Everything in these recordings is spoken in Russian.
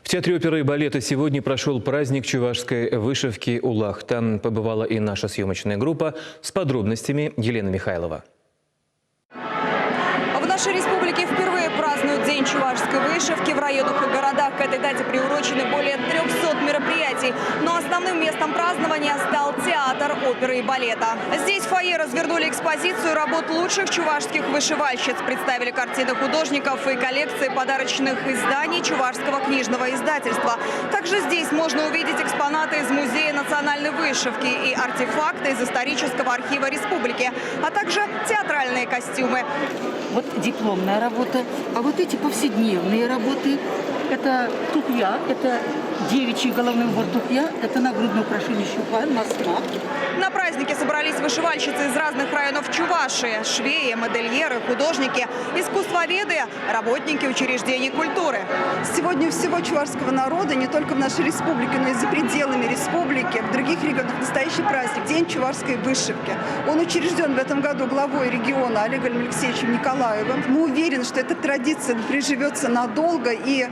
В Театре оперы и балета сегодня прошел праздник чувашской вышивки «Улах». Там побывала и наша съемочная группа. С подробностями Елена Михайлова. В нашей республике впервые празднуют День чувашской вышивки. В районах и городах к этой дате приурочены более 300 мероприятий. Но основным местом празднования стал театр оперы и балета. Здесь в фойе развернули экспозицию работ лучших чувашских вышивальщиц. Представили картины художников и коллекции подарочных изданий чувашского книжного издательства. Также здесь можно увидеть экспонаты из Музея национальной вышивки и артефакты из исторического архива республики, а также театральные костюмы. Вот дипломная работа, а вот эти повседневные работы – это тухья, это девичий головной убор тухья, это нагрудное украшение щупа, масмак. На празднике собрались вышивальщицы из разных районов Чувашии, швеи, модельеры, художники, искусствоведы, работники учреждений культуры. Сегодня всего чувашского народа, не только в нашей республике, но и за пределами республики, в других регионах настоящий праздник – День чувашской вышивки. Он учрежден в этом году главой региона Олегом Алексеевичем Николаевым. Мы уверены, что эта традиция приживется надолго, и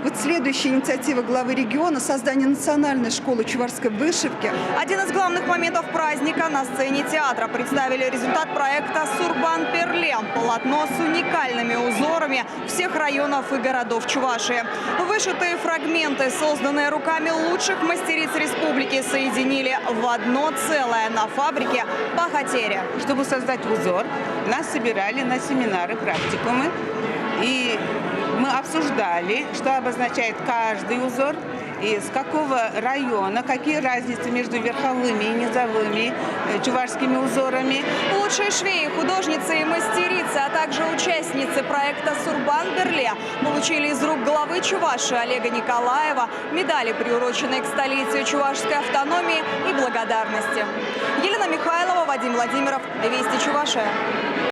вот следующая инициатива главы региона – создание национальной школы чувашской вышивки. Один из главных моментов праздника на сцене театра представили результат проекта «Сурбан-Перле» – полотно с уникальными узорами всех районов и городов Чувашии. Вышитые фрагменты, созданные руками лучших мастериц республики, соединили в одно целое на фабрике «Пахотери». Чтобы создать узор, нас собирали на семинары, практикумы. И мы обсуждали, что обозначает каждый узор, и с какого района, какие разницы между верховыми и низовыми чувашскими узорами. Лучшие швеи, художницы и мастерицы, а также участницы проекта «Сурбан-Перле» получили из рук главы Чувашии Олега Николаева медали, приуроченные к столетию чувашской автономии и благодарности. Елена Михайлова, Вадим Владимиров, Вести Чувашия.